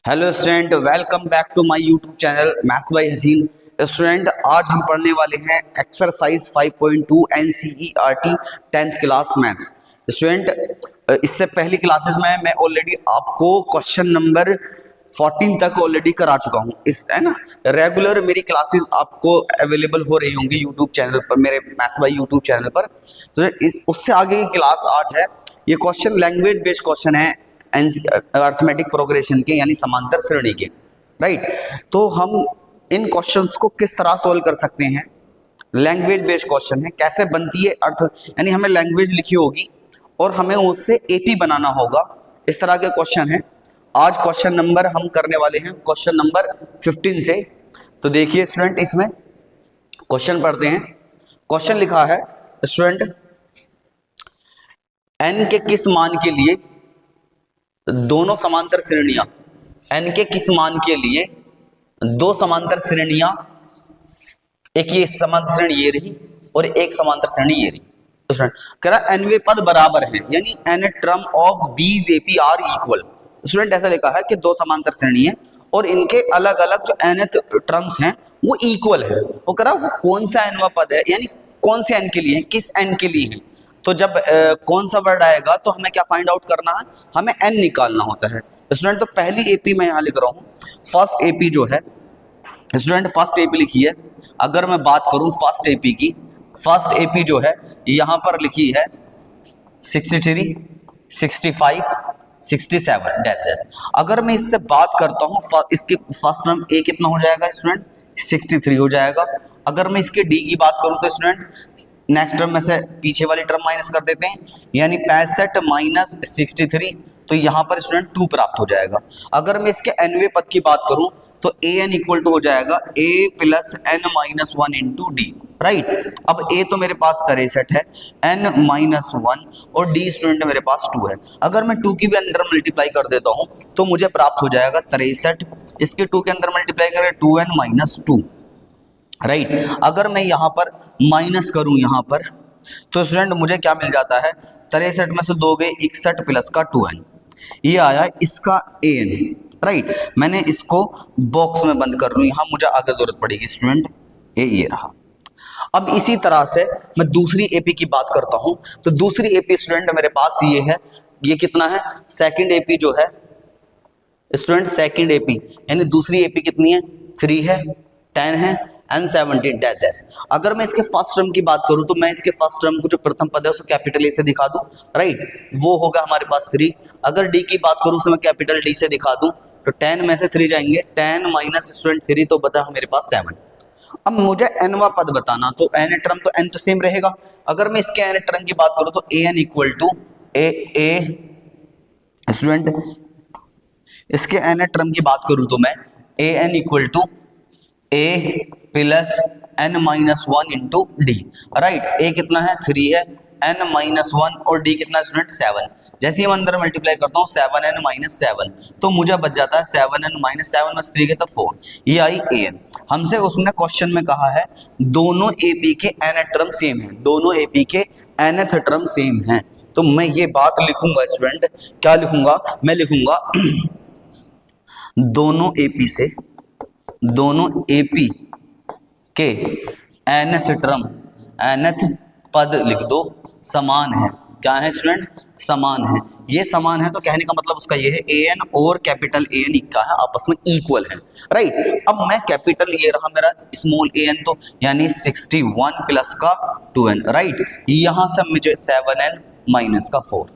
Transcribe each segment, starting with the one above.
Hello student, welcome back to my YouTube channel maths by Haseen. Student, आज हम पढ़ने वाले हैं exercise 5.2 NCERT 10th class maths. Student, इससे पहली क्लासेस में मैं ऑलरेडी आपको क्वेश्चन नंबर 14 तक ऑलरेडी करा चुका हूँ। इस है ना, रेगुलर मेरी क्लासेस आपको अवेलेबल हो रही होंगी यूट्यूब चैनल पर, मेरे मैथ्स बाय यूट्यूब चैनल पर। तो इस उससे आगे की क्लास आज है। ये क्वेश्चन लैंग्वेज बेस्ड क्वेश्चन है अर्थमेटिक प्रोग्रेशन के, यानी समांतर श्रेणी के। राइट, तो हम इन क्वेश्चंस को किस तरह सोल्व कर सकते हैं। लैंग्वेज बेस्ड क्वेश्चन है, कैसे बनती है अर्थ, यानी हमें लैंग्वेज लिखी होगी और हमें उससे एपी बनाना होगा। इस तरह के क्वेश्चन है। आज क्वेश्चन नंबर हम करने वाले हैं क्वेश्चन नंबर 15 से। तो देखिए स्टूडेंट, इसमें क्वेश्चन पढ़ते हैं। क्वेश्चन लिखा है स्टूडेंट, एन के किस मान के लिए दोनों समांतर श्रेणियां, n के किस मान के लिए दो समांतर श्रेणियां, एक ये समांतर श्रेणी ये रही और एक समांतर श्रेणी ये रही। तो कह रहा nवे पद बराबर हैं, यानी n term of these AP are equal. Student, ऐसा लिखा है कि दो समांतर श्रेणी है और इनके अलग अलग जो nth टर्म्स हैं वो इक्वल है। वो कह रहा वो कौन सा nवा पद है, यानी कौन से n के लिए है, किस n के लिए है। तो जब कौन सा वर्ड आएगा तो हमें क्या फाइंड आउट करना है, हमें n निकालना होता है। स्टूडेंट, तो पहली एपी मैं यहाँ लिख रहा हूँ। फर्स्ट एपी जो है स्टूडेंट, फर्स्ट एपी लिखी है। अगर मैं बात करूँ फर्स्ट एपी की, फर्स्ट एपी जो है यहाँ पर लिखी है 63, 65, 67 डैश। अगर मैं इससे बात करता हूँ, इसके फर्स्ट टर्म ए कितना हो जाएगा स्टूडेंट, 63 हो जाएगा। अगर मैं इसके डी की बात करूँ तो स्टूडेंट नेक्स्ट टर्म में से पीछे वाली टर्म माइनस कर देते हैं, यानी 65 माइनस 63, तो यहाँ पर स्टूडेंट 2 प्राप्त हो जाएगा। अगर मैं इसके nवे पद की बात करूं तो a n इक्वल टू हो जाएगा a plus n minus 1 into D. Right, अब a तो मेरे पास 63 है, n माइनस 1 और d स्टूडेंट मेरे पास 2 है। अगर मैं 2 की भी अंदर मल्टीप्लाई कर देता हूं तो मुझे प्राप्त हो जाएगा 63, इसके 2 के अंदर मल्टीप्लाई करें 2n माइनस 2। राइट, अगर मैं यहाँ पर माइनस करूं यहाँ पर तो स्टूडेंट मुझे क्या मिल जाता है, 63 में से 2 गए 61 प्लस का 2n, ये आया इसका an। राइट, मैंने इसको बॉक्स में बंद कर लूं, यहाँ मुझे आगे जरूरत पड़ेगी स्टूडेंट, ये रहा। अब इसी तरह से मैं दूसरी एपी की बात करता हूं। तो दूसरी एपी स्टूडेंट मेरे पास ये है, ये कितना है, सेकंड एपी जो है स्टूडेंट, सेकंड एपी यानी दूसरी एपी कितनी है, 3 है, 10 है एंड 17 डैश। अगर मैं इसके फर्स्ट टर्म की बात करूं तो मैं इसके फर्स्ट टर्म को जो प्रथम पद है उसे कैपिटल ए से दिखा दूं। राइट, वो होगा हमारे पास 3। अगर डी की बात करूं तो मैं कैपिटल डी से दिखा दूं तो 10 में से 3 जाएंगे, 10 माइनस स्टूडेंट 3, तो बता मेरे पास 7। अब मुझे nवा पद बताना, तो n टर्म तो n तो सेम रहेगा। अगर मैं इसके n टर्म की बात करूं तो an equal to A student, इसके n टर्म की बात करूं तो मैं an equal to a plus n minus 1 into D. Right, a कितना है, 3 है, n माइनस 1 और d कितना स्टूडेंट 7। जैसे ही मैं अंदर मल्टीप्लाई करता हूँ 7n माइनस 7, तो मुझे बच जाता है 7n माइनस 7 में 3 के तो 4, ये आई an। हमसे उसने क्वेश्चन में कहा है दोनों एपी के n टर्म सेम है, दोनों एपी के nth टर्म सेम है। तो मैं ये बात लिखूंगा स्टूडेंट, क्या लिखूंगा, मैं लिखूंगा दोनों एपी से, दोनों एपी के nth टर्म, nth पद लिख दो, समान है। क्या है स्टूडेंट, समान है। ये समान है तो कहने का मतलब उसका ये है an और कैपिटल an का है आपस में इक्वल है। राइट, अब मैं कैपिटल ये रहा मेरा स्मॉल an, तो यानी 61 प्लस का 2n। राइट, यहां से मुझे 7n माइनस का 4।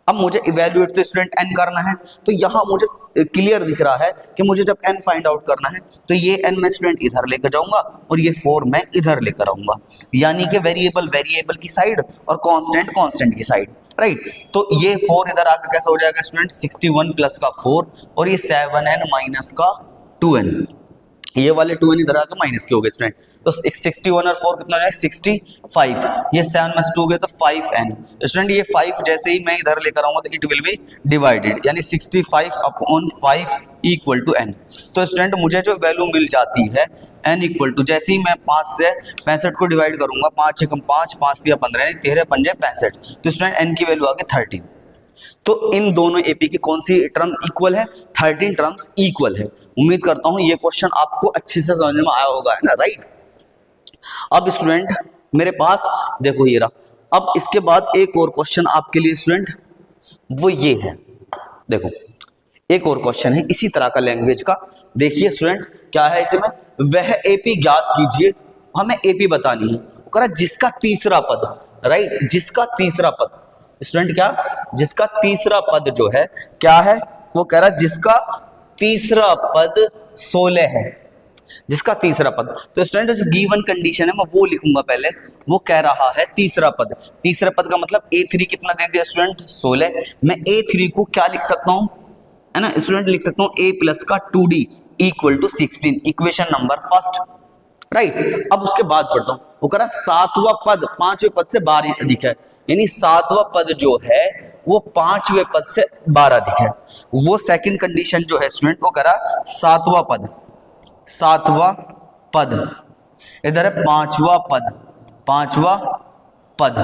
अब मुझे इवेल्युएट तो स्टूडेंट n करना है, तो यहाँ मुझे क्लियर दिख रहा है कि मुझे जब n फाइंड आउट करना है तो ये n मैं स्टूडेंट इधर लेकर जाऊंगा और ये 4 मैं इधर लेकर आऊंगा, यानी कि वेरिएबल वेरिएबल की साइड और कांस्टेंट कांस्टेंट की साइड। राइट, तो ये 4 इधर आकर कैसा हो जाएगा स्टूडेंट, 61 प्लस का 4 और ये 7n माइनस का 2n, ये वाले 2n इधर आकर माइनस के हो गए स्टूडेंट। तो 61 और 4 कितना हो जाएगा 65, ये 7 में से 2 गए तो 5n। स्टूडेंट ये 5 जैसे ही मैं इधर लेकर आऊंगा तो इट विल बी डिवाइडेड, यानी 65 अपॉन 5 इक्वल टू n। तो स्टूडेंट मुझे जो वैल्यू मिल जाती है n इक्वल टू, जैसे ही मैं 5 से 65 को डिवाइड करूंगा, 5 6 5, 5 3 15, 13 5 65, तो स्टूडेंट n की वैल्यू आ गई 13। तो इन दोनों एपी की कौन सी टर्म इक्वल है? 13 टर्म्स इक्वल है। उम्मीद करता हूं ये क्वेश्चन आपको अच्छे से समझ में आया होगा, है ना, राइट। अब स्टूडेंट मेरे पास देखो ये रहा। अब इसके बाद एक और क्वेश्चन आपके लिए स्टूडेंट वो ये है, देखो एक और क्वेश्चन है इसी तरह का लैंग्वेज का। देखिए स्टूडेंट क्या है इसमें, वह एपी ज्ञात कीजिए, हमें एपी बतानी है, कह रहा जिसका तीसरा पद, राइट, जिसका तीसरा पद स्टूडेंट क्या, जिसका तीसरा पद जो है क्या है, वो कह रहा जिसका तीसरा पद 16 है, जिसका तीसरा पद। तो स्टूडेंट जो गिवन कंडीशन है मैं वो लिखूंगा पहले। वो कह रहा है तीसरा पद, तीसरा पद का मतलब A3 कितना दे दिया स्टूडेंट 16। मैं A3 को क्या लिख सकता हूं, है ना स्टूडेंट, लिख सकता हूं A प्लस का 2D equal to 16, equation number first, right. अब उसके बाद पढ़ता हूं, वो कह रहा सातवां पद पांचवें पद से 12 अधिक है, यानी सातवां पद जो है वो पांचवें पद से 12 अधिक है। वो सेकंड कंडीशन जो है स्टूडेंट वो कह रहा सातवां पद, सातवां पद इधर है पांचवा पद, पांचवा पद।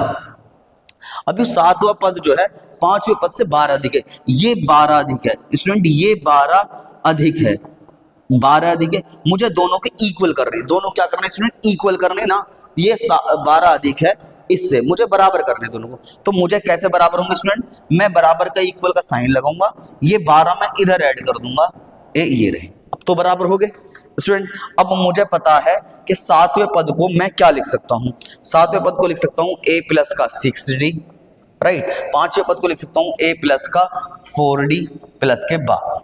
अभी सातवां पद जो है पांचवें पद से 12 अधिक है, ये 12 अधिक है स्टूडेंट, ये 12 अधिक है, 12 अधिक है। मुझे दोनों के इक्वल करने, दोनों क्या करने स्टूडेंट, इक्वल करने ना। ये 12 अधिक है, इससे मुझे बराबर करने दोनों को। तो मुझे कैसे बराबर होंगे स्टूडेंट, मैं बराबर का इक्वल का साइन लगाऊंगा, ये 12 मैं इधर ऐड कर दूंगा, ये रहे, अब तो बराबर हो गए स्टूडेंट। अब मुझे पता है कि सातवें पद को मैं क्या लिख सकता हूं, सातवें पद को लिख सकता हूं A प्लस का 6D, राइट। पांचवें पद को लिख सकता हूं A प्लस का 4D प्लस के 12,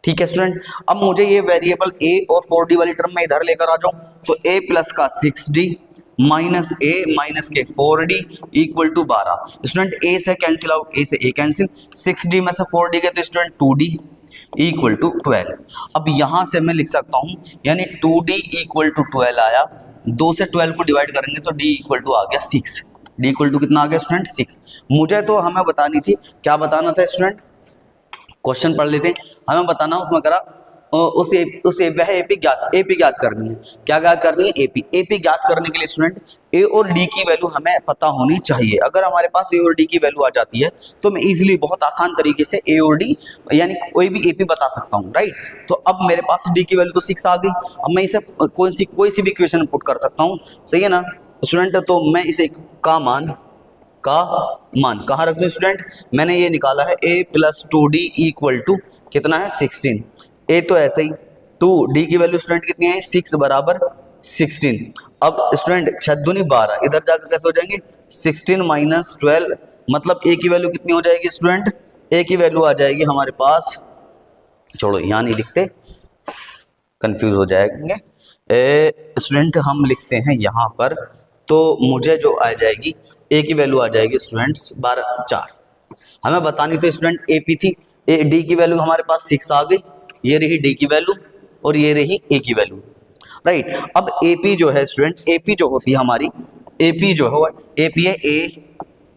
ठीक है स्टूडेंट। अब मुझे ये वेरिएबल A और 4D वाली टर्म में इधर लेकर आ जाऊं, तो A प्लस का 6D माइनस A माइनस के 4D equal to 12। Student A से कैंसिल आउट, A से A कैंसिल, 6D में से 4D गए तो स्टूडेंट 2D इक्वल टू 12। अब यहां से मैं लिख सकता हूं, यानी 2D इक्वल टू 12 आया, 2 से 12 को डिवाइड करेंगे तो D इक्वल टू आ गया 6, D इक्वल टू कितना आ गया स्टूडेंट 6। मुझे तो हमें बतानी थी, क्या बताना था स्टूडेंट, क्वेश्चन पढ़ लेते हैं, हमें बताना उसमें करा उस वह एपी ज्ञात करनी है। क्या ज्ञात करनी है, एपी ज्ञात करने के लिए स्टूडेंट ए और डी की वैल्यू हमें पता होनी चाहिए। अगर हमारे पास ए और डी की वैल्यू आ जाती है तो मैं इजीली बहुत आसान तरीके से ए और डी यानी कोई भी एपी बता सकता हूँ, राइट। तो अब मेरे पास डी की वैल्यू तो 6 आ गई, अब मैं इसे कोई सी भी इक्वेशन पुट कर सकता हूँ, सही है ना स्टूडेंट। तो मैं इसे का मान कहाँ रख दूं स्टूडेंट, मैंने ये निकाला है a plus 2D equal to कितना है 16। a तो ऐसे ही, 2D की वैल्यू स्टूडेंट कितनी है 6 बराबर 16। अब स्टूडेंट 6 दूनी 12, इधर जाकर कैसे हो जाएंगे 16 माइनस 12, मतलब a की वैल्यू कितनी हो जाएगी स्टूडेंट, a की वैल्यू आ जाएगी हमारे पास, छोड़ो यहाँ नहीं लिखते कंफ्यूज हो जाएंगे स्टूडेंट, हम लिखते हैं यहाँ पर, तो मुझे जो आ जाएगी a की वैल्यू आ जाएगी स्टूडेंट्स 4। हमें बतानी तो स्टूडेंट AP थी, D की वैल्यू हमारे पास 6 आ गई, ये रही D की वैल्यू और ये रही A की वैल्यू, राइट। अब AP जो है स्टूडेंट, AP जो होती है हमारी, AP जो है AP है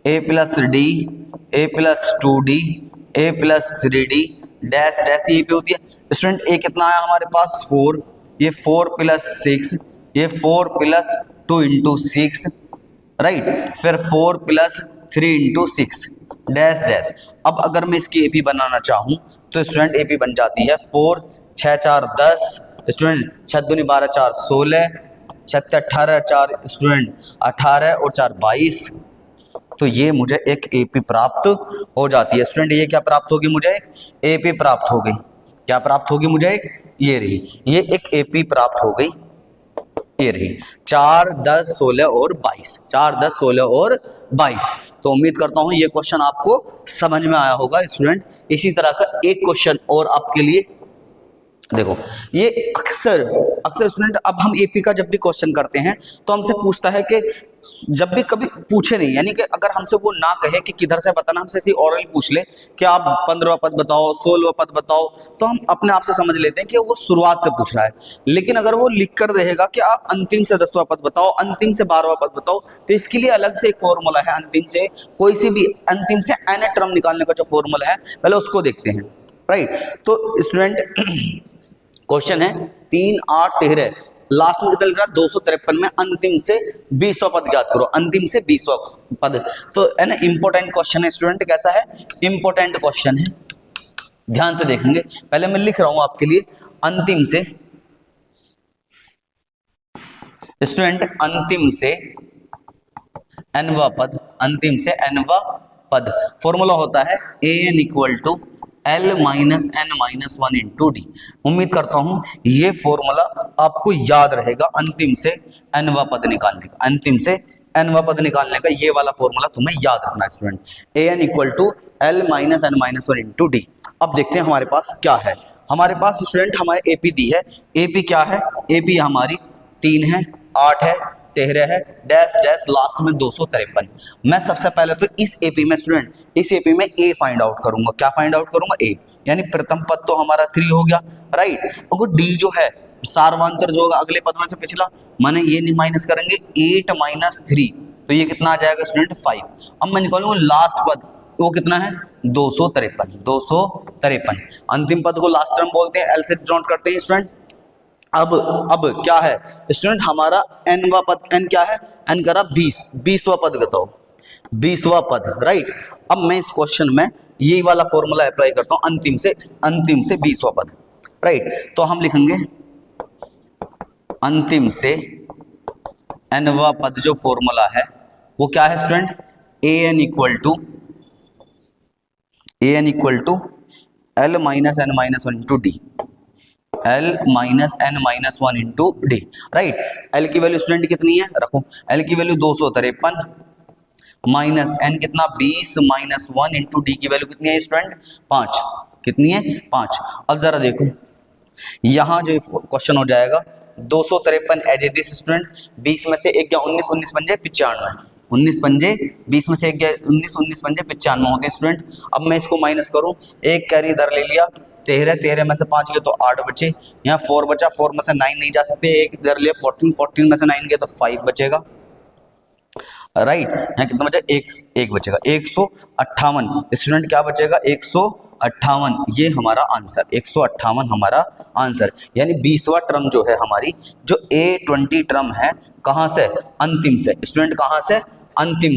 A plus D, A plus 2D, A plus 3D dash dash ये AP होती है स्टूडेंट। A कितना आया हमारे पास 4, ये 4 प्लस 6, ये 4 प्लस 2 इंटू 6, राइट, फिर 4 प्लस 3 इंटू 6 डैश डैश। अब अगर मैं इसकी एपी बनाना चाहूं तो स्टूडेंट एपी बन जाती है 4 6 4 10 स्टूडेंट, 6 दूनी 12 4 16, 6 18 4 स्टूडेंट 18 और 4 22। तो ये मुझे एक एपी प्राप्त हो जाती है स्टूडेंट। ये क्या प्राप्त होगी मुझे, एक एपी प्राप्त हो गई। क्या प्राप्त होगी मुझे, एक ये रही, ये एक एपी प्राप्त हो गई, ये रही 4 10 16 और 22, 4 10 16 और 22। तो उम्मीद करता हूं ये क्वेश्चन आपको समझ में आया होगा स्टूडेंट। इसी तरह का एक क्वेश्चन और आपके लिए देखो, ये अक्सर स्टूडेंट, अब हम एपी का जब भी क्वेश्चन करते हैं तो हमसे पूछता है कि जब भी कभी पूछे नहीं, यानी कि अगर हमसे वो ना कहे कि किधर से बताना, हमसे ऐसे ऑरल पूछ ले कि आप 15वां पद बताओ 16वां पद बताओ, तो हम अपने आप से समझ लेते हैं कि वो शुरुआत से पूछ रहा है। लेकिन अगर वो लिख कर देगा कि आप अंतिम से 10वां पद बताओ, अंतिम से 12वां पद बताओ, तो इसके लिए अलग से एक फॉर्मूला है, अंतिम से कोई सी भी अंतिम से एन टर्म निकालने का जो फॉर्मूला है पहले उसको देखते हैं, राइट। तो स्टूडेंट क्वेश्चन है 3 8 13, लास्ट में कितना लिख रहा है 253 में अंतिम से 20वां पद ज्ञात करो, अंतिम से 20वां पद। तो है ना इंपॉर्टेंट क्वेश्चन है स्टूडेंट, कैसा है, इंपॉर्टेंट क्वेश्चन है, ध्यान से देखेंगे। पहले मैं लिख रहा हूं आपके लिए अंतिम से, स्टूडेंट अंतिम से nवा पद, अंतिम से nवा पद। फॉर्मूला होता है an equal to L minus n minus 1 into D. उम्मीद करता हूं ये फॉर्मूला आपको याद रहेगा अंतिम से nवा पद निकालने का, अंतिम से nवा पद निकालने का ये वाला फॉर्मूला तुम्हें याद रखना है student, an equal to L minus n minus 1 into D. अब देखते हैं हमारे पास क्या है। हमारे पास स्टूडेंट हमारे एपी दी है, एपी क्या है, एपी हमारी 3 है, 8 है, 13 है, डैश डैश लास्ट में 253। मैं सबसे पहले तो इस एपी में स्टूडेंट, इस एपी में ए फाइंड आउट करूंगा। क्या फाइंड आउट करूंगा, ए, यानी प्रथम पद तो हमारा 3 हो गया, राइट। और डी जो है सार्वंतर जो होगा अगले पद में से पिछला, माने ये नहीं माइनस करेंगे 8 माइनस 3, तो ये कितना आ जाएगा स्टूडेंट 5। अब मैं निकालूंगा लास्ट पद, वो कितना है 253, 253। अंतिम पद को लास्ट टर्म बोलते हैं, एल से डिनोट करते हैं स्टूडेंट। अब क्या है स्टूडेंट, हमारा nवा पद, n क्या है, n करा 20, 20वां पद बताओ, 20वां पद, राइट। अब मैं इस क्वेश्चन में यही वाला फॉर्मूला अप्लाई करता हूं, अंतिम से 20वां पद, राइट। तो हम लिखेंगे अंतिम से nवा पद, जो फॉर्मूला है वो क्या है student, an equal to L minus n minus 1 into D, L minus n minus 1 into D, right. L की वैल्यू स्टूडेंट कितनी है, रखो, L की वैल्यू 253 माइनस n कितना 20 माइनस 1 इंटू डी की वैल्यू कितनी है स्टूडेंट 5, कितनी है 5। अब जरा देखो यहां जो क्वेश्चन हो जाएगा 253 एज ए दिस स्टूडेंट, 20 में से 1 गया 19, 19 पंजे 95, 19 पंजे 20 में से 1 गया 19, 19 पंजे 95 होते हैं स्टूडेंट। अब मैं इसको माइनस करूं, एक कैरी इधर ले लिया, 13, 13 में से 5 गए तो 8 बचे, यहाँ 4 बचा, 4 में से 9 नहीं जा सकते, एक इधर लिया 14, 14 में से 9 गए तो 5 बचेगा, राइट। यहाँ कितना बचा, एक बचेगा 158 स्टूडेंट, क्या बचेगा 158, ये हमारा आंसर 158 हमारा आंसर। यानी 20वां टर्म जो है हमारी, जो A20 टर्म है, कहां से, अंतिम से स्टूडेंट, कहां से, अंतिम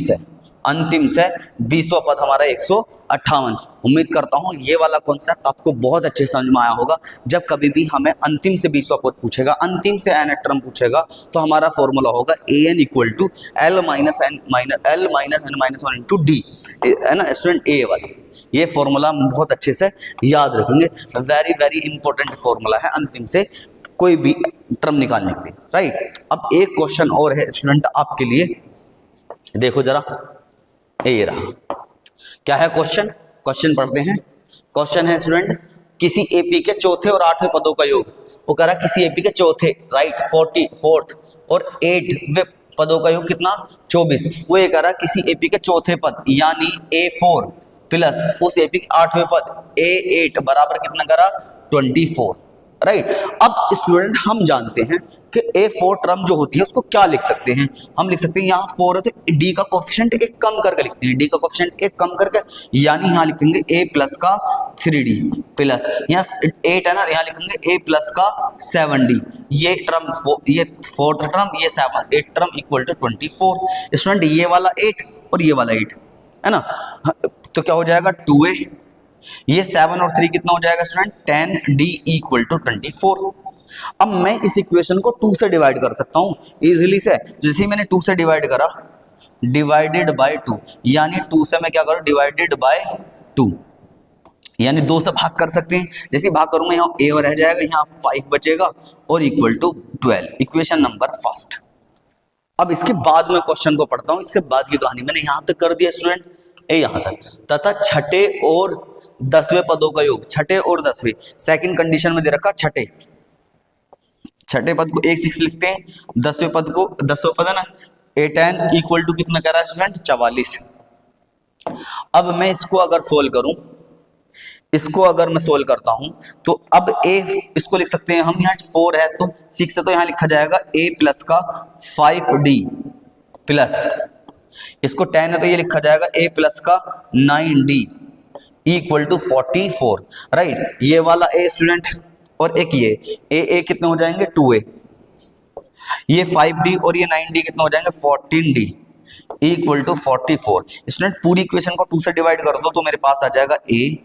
से 20वां पद हमारा 158। उम्मीद करता हूं ये वाला कॉन्सेप्ट आपको बहुत अच्छे समझ में आया होगा। जब कभी भी हमें अंतिम से 20वां पद पूछेगा, अंतिम से n टर्म पूछेगा, तो हमारा फॉर्मूला होगा an equal to L minus n minus 1 into D, है ना स्टूडेंट, ए वाला ये फॉर्मूला हम बहुत अच्छे से याद रखेंगे, वेरी वेरी इंपॉर्टेंट फॉर्मूला है अंतिम से कोई भी टर्म निकालने के लिए, राइट। अब एक क्वेश्चन और है स्टूडेंट आपके लिए, देखो जरा, ये रहा, क्या है क्वेश्चन, क्वेश्चन पढ़ते हैं। क्वेश्चन है स्टूडेंट, किसी एपी के चौथे और 8वें पदों का योग, वो कह रहा है किसी एपी के चौथे, राइट, 44th और 8वें पदों का योग कितना 24, वो ये कह रहा है किसी एपी के चौथे पद यानी A4 प्लस उस एपी के 8वें पद A8 बराबर कितना करा 24, राइट। अब स्टूडेंट हम जानते हैं कि A4 टर्म जो होती है उसको क्या लिख सकते हैं, हम लिख सकते हैं यहाँ 4 है तो D का कोफिशिएंट एक कम करके लिखते हैं, D का कोफिशिएंट एक कम करके, यानी यहाँ लिखेंगे A प्लस का 3D प्लस, यहाँ 8 है ना, यहाँ लिखेंगे A प्लस का 7D, ये टर्म ये 4th टर्म, ये 8 टर्म इक्वल टू 24 स्टूडेंट, ये वाला 8 और ये वाला 8 है ना, तो क्या हो जाएगा 2A, ये 7 और 3 कितना हो जाएगा स्टूडेंट 10D इक्वल टू 24। अब मैं इस इक्वेशन को 2 से डिवाइड कर सकता हूं इजीली से, जैसे ही मैंने 2 से डिवाइड करा, डिवाइडेड बाय 2, यानी 2 से मैं क्या करूं डिवाइडेड बाय 2, यानी 2 से भाग कर सकते हैं, जैसे भाग करूंगा यहाँ A रह जाएगा, यहाँ 5 बचेगा और equal to 12, equation number first. अब इसके बाद में क्वेश्चन को पढ़ता हूं, इसके बाद की कहानी मैंने यहां तक कर दिया स्टूडेंट, यहां तक, तथा छठे और 10वें पदों का योग, छठे और 10वें, सेकंड कंडीशन में दे रखा छठे पद को 1 लिखते हैं, 10वें पद को 10वां पद है ना 8n इक्वल टू कितना कह रहा है स्टूडेंट 44। अब मैं इसको अगर सोल्व करूं, इसको अगर मैं सोल्व करता हूं तो अब इसको लिख सकते हैं हम, यहाँ 4 है तो 6 है तो यहाँ लिखा जाएगा A प्लस का 5D प्लस, इसको 10 है तो ये लिखा जाएगा A प्लस का 9D इक्वल टू 44, राइट। ये वाला A स्टूडेंट और एक ये A कितने हो जाएंगे 2A, ये 5d और ये 9d कितना हो जाएंगे 14d इक्वल टू 44। स्टूडेंट पूरी इक्वेशन को 2 से डिवाइड कर दो तो मेरे पास आ जाएगा a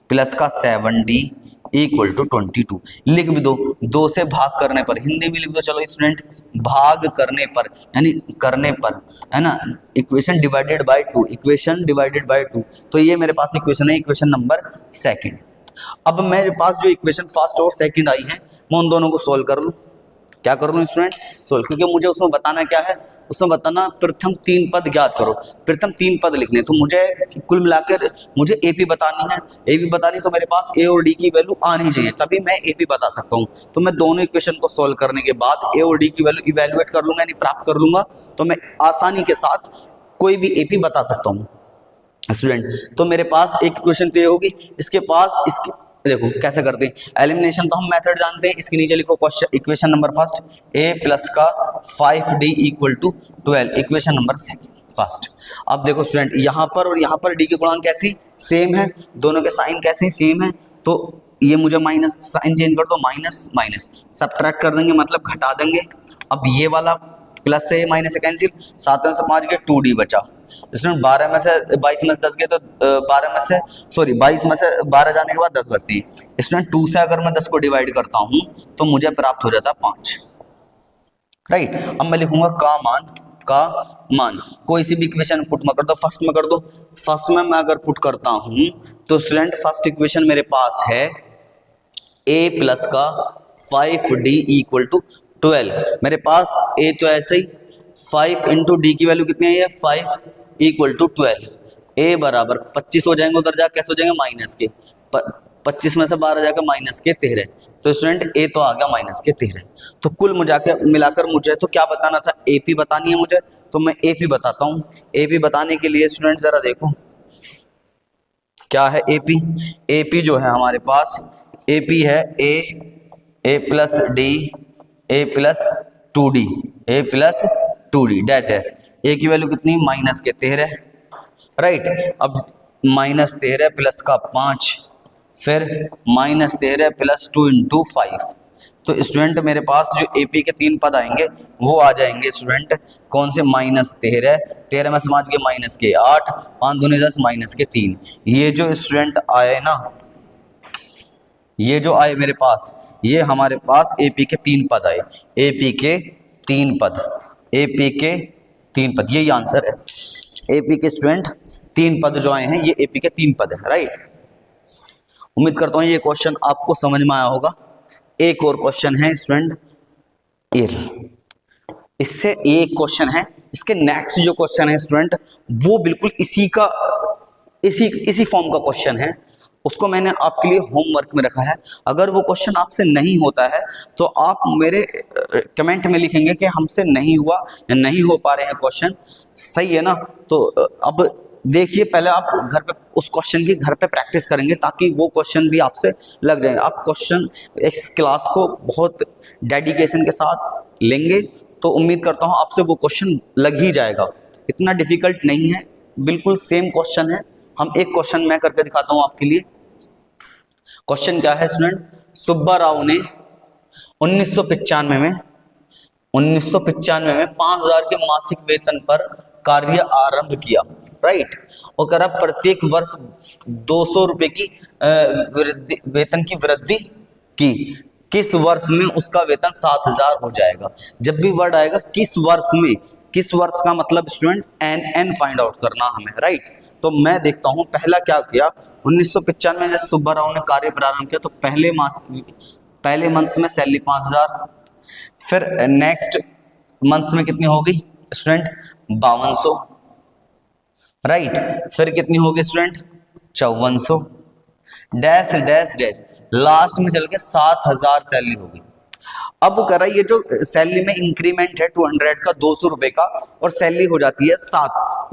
प्लस का 7d इक्वल टू 22। लिख भी दो, 2 से भाग करने पर, हिंदी में लिख दो चलो स्टूडेंट, भाग करने पर यानी करने पर, है ना, equation divided by 2, equation divided by 2। तो ये मेरे पास इक्वेशन है, इक्वेशन नंबर सेकंड। अब मेरे पास जो इक्वेशन फर्स्ट और सेकंड आई है मैं उन दोनों को सोल्व कर लूँ। क्या कर लूँ स्टूडेंट? सोल्व, क्योंकि मुझे उसमें बताना क्या है, उसमें बताना प्रथम 3 पद ज्ञात करो। प्रथम 3 पद लिखने, तो मुझे कुल मिलाकर मुझे एपी बतानी है। एपी बतानी तो मेरे पास ए और डी की वैल्यू आनी चाहिए, तभी मैं एपी बता सकता हूँ। तो मैं दोनों इक्वेशन को सोल्व करने के बाद ए और डी की वैल्यू इवेल्युएट कर लूंगा यानी प्राप्त कर लूंगा, तो मैं आसानी के साथ कोई भी एपी बता सकता हूँ स्टूडेंट। तो मेरे पास एक इक्वेशन तो ये होगी, इसके पास इसके देखो कैसे करते हैं एलिमिनेशन, तो हम मेथड जानते हैं। इसके नीचे लिखो question equation number first a plus का 5d equal to 12, equation number first. अब देखो स्टूडेंट यहाँ पर और यहाँ पर d के गुणांक कैसी सेम है, दोनों के साइन कैसे सेम है, तो ये मुझे माइनस साइन चेंज कर दो, माइनस माइनस सब्ट्रैक्ट कर देंगे मतलब घटा देंगे। अब ये वाला प्लस से माइनस से कैंसिल, 7 में से 5 गए 2d बचा। इसमें 12 में से 22 में से 10 गए तो 22 में से 12 जाने के बाद 10 बचती है। इसमें 2 से अगर मैं 10 को डिवाइड करता हूं तो मुझे प्राप्त हो जाता 5, राइट। अब मैं लिखूंगा का मान कोई सी भी इक्वेशन पुट में कर दो, फर्स्ट में कर दो। फर्स्ट में मैं अगर पुट करता हूं तो स्टूडेंट फर्स्ट इक्वेशन मेरे पास है a प्लस का 5d इक्वल टू 12। मेरे पास a तो ऐसे ही 5 इंटू डी की वैल्यू कितनी है, ये 5 इक्वल टू 12, a बराबर 25 हो जाएंगे, उधर जाके कैसे हो जाएंगे माइनस के 25 में से 12 जाकर माइनस के 13। तो स्टूडेंट a तो आ गया माइनस के 13। तो कुल मिलाकर मुझे तो क्या बताना था, एपी बतानी है मुझे, तो मैं एपी बताता हूँ। एपी बताने के लिए स्टूडेंट जरा देखो क्या है एपी। एपी जो है हमारे पास एपी है a plus D a plus 2d a plus 2d dash dash, a की वैल्यू कितनी माइनस के 13, राइट। अब माइनस 13 प्लस का 5, फिर माइनस 13 प्लस 2 इंटू 5। तो स्टूडेंट मेरे पास जो एपी के 3 पद आएंगे वो आ जाएंगे स्टूडेंट कौन से, माइनस 13 में समाज के माइनस के 8, 5 दूनी 10 माइनस के 3। ये जो स्टूडेंट आए ना, ये जो आए मेरे पास, ये हमारे पास एपी के 3 पद आए, एपी के 3 पद, एपी के 3 पद, यही आंसर है। एपी के स्टूडेंट 3 पद जो आए हैं ये एपी के 3 पद है, राइट। उम्मीद करता हूँ ये क्वेश्चन आपको समझ में आया होगा। एक और क्वेश्चन है स्टूडेंट, इससे एक क्वेश्चन है, इसके नेक्स्ट जो क्वेश्चन है स्टूडेंट वो बिल्कुल इसी फॉर्म का क्वेश्चन है। उसको मैंने आपके लिए होमवर्क में रखा है। अगर वो क्वेश्चन आपसे नहीं होता है तो आप मेरे कमेंट में लिखेंगे कि हमसे नहीं हुआ या नहीं हो पा रहे हैं क्वेश्चन, सही है ना। तो अब देखिए, पहले आप घर पे उस क्वेश्चन की घर पे प्रैक्टिस करेंगे ताकि वो क्वेश्चन भी आपसे लग जाए। आप क्वेश्चन इस क्लास को बहुत डेडिकेशन के साथ लेंगे तो उम्मीद करता हूँ आपसे वो क्वेश्चन लग ही जाएगा। इतना डिफिकल्ट नहीं है, बिल्कुल सेम क्वेश्चन है। हम एक क्वेश्चन मैं करके दिखाता हूँ आपके लिए। क्वेश्चन क्या है स्टूडेंट, सुब्बा राव ने 1995 में 5000 के मासिक वेतन पर कार्य आरंभ किया, राइट। और कह रहा प्रत्येक वर्ष 200 रुपए की वेतन की वृद्धि की, किस वर्ष में उसका वेतन 7000 हो जाएगा। जब भी वर्ड आएगा किस वर्ष में, किस वर्ष का मतलब स्टूडेंट एन फाइंड आउट करना हमें, राइट। तो मैं देखता हूं पहला क्या किया, 1995 में जब सुब्बा राव ने कार्य प्रारंभ किया तो पहले मंथ में सैलरी 5000, फिर नेक्स्ट मंथ में कितनी होगी स्टूडेंट 5200, राइट। फिर कितनी होगी student 5400, dash dash dash, last में चल के 7000 सैलरी होगी। अब वो कह रहा है ये जो सैलरी में इंक्रीमेंट है 200 का, 200 रुपए का, और सैलरी हो जाती है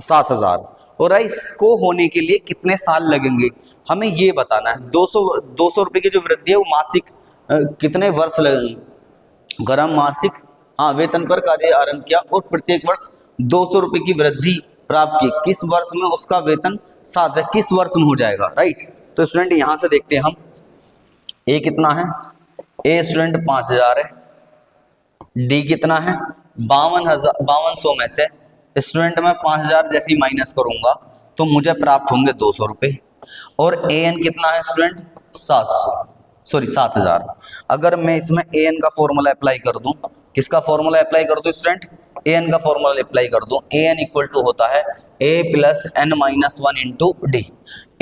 7000, और इसको होने के लिए कितने साल लगेंगे हमें ये बताना है। 200 रुपए की जो वृद्धि है वो मासिक कितने वर्ष लगेंगे। अगर हम मासिक वेतन पर कार्य आरंभ किया और प्रत्येक वर्ष 200 रुपए की वृद्धि प्राप्त की, किस वर्ष में उसका वेतन 7 है, किस वर्ष में हो जाएगा, राइट। तो स्टूडेंट यहां से देखते हैं हम, ए कितना है, ए स्टूडेंट 5000 है, डी कितना है 5200 में से स्टूडेंट मैं 5000 जैसी माइनस करूंगा तो मुझे प्राप्त होंगे 200 रुपये। और ए एन कितना है स्टूडेंट 7000। अगर मैं इसमें ए एन का फॉर्मूला अप्लाई कर दूं, किसका फॉर्मूला अप्लाई कर दूं स्टूडेंट, ए एन का फॉर्मूला अप्लाई कर दूं, ए एन इक्वल टू होता है A plus N minus 1 into D.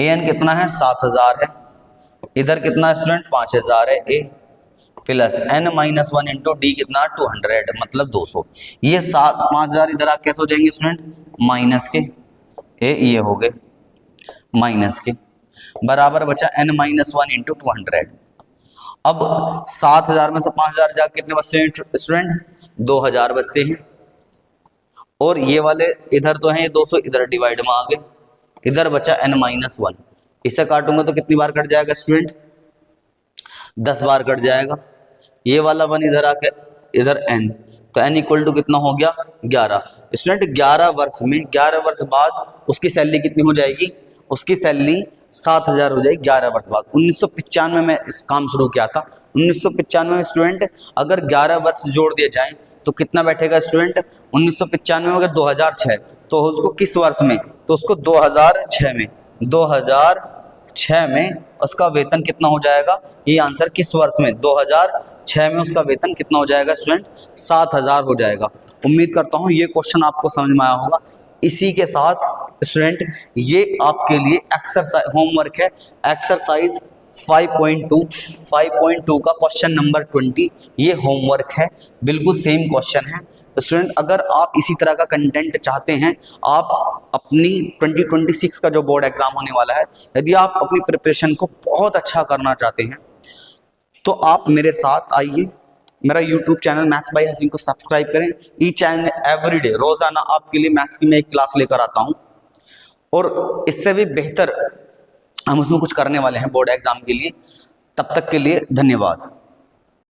A N कितना है 7000 है, इधर कितना है स्टूडेंट 5000 है A, plus N minus 1 into D कितना 200 मतलब 200। ये 5000 इधर आ कैसे हो जाएंगे स्टूडेंट माइनस के, ये हो गए माइनस के, बराबर बचा एन माइनस 1 इंटू 200। अब 7000 में से 5000 जा कितने बचते हैं स्टूडेंट 2000 बचते हैं। और ये वाले इधर तो हैं 200, इधर डिवाइड में आ गए, इधर बचा एन माइनस 1। इसे काटूंगा तो कितनी बार कट जाएगा स्टूडेंट 10 बार कट जाएगा। ये वाला 1 इधर आके इधर n, तो n इक्वल टू कितना हो गया 11। स्टूडेंट 11 वर्ष में 11 वर्ष बाद उसकी सैलरी कितनी हो जाएगी, उसकी सैलरी 7000 हो जाएगी 11 वर्ष बाद। 1995 में इस काम शुरू किया था। 1995 में स्टूडेंट अगर 11 वर्ष जोड़ दिए जाएं तो कितना बैठेगा स्टूडेंट 1995 में अगर 2006 तो उसको किस वर्ष में, तो उसको 2006 में उसका वेतन कितना हो जाएगा, ये आंसर किस वर्ष में 2006 में उसका वेतन कितना हो जाएगा स्टूडेंट 7000 हो जाएगा। उम्मीद करता हूँ ये क्वेश्चन आपको समझ में आया होगा। इसी के साथ स्टूडेंट ये आपके लिए एक्सरसाइज होमवर्क है, एक्सरसाइज 5.2 का क्वेश्चन नंबर 20 ये होमवर्क है, बिल्कुल सेम क्वेश्चन है। तो स्टूडेंट अगर आप इसी तरह का कंटेंट चाहते हैं, आप अपनी 2026 का जो बोर्ड एग्जाम होने वाला है, यदि आप अपनी प्रिपरेशन को बहुत अच्छा करना चाहते हैं तो आप मेरे साथ आइए, मेरा YouTube चैनल मैथ्स बाय हसीन को सब्सक्राइब करें। ईच एंड एवरी डे रोजाना आपके लिए मैथ्स की मैं एक क्लास लेकर आता हूं और इससे भी बेहतर हम उसमें कुछ करने वाले हैं बोर्ड एग्जाम के लिए। तब तक के लिए धन्यवाद।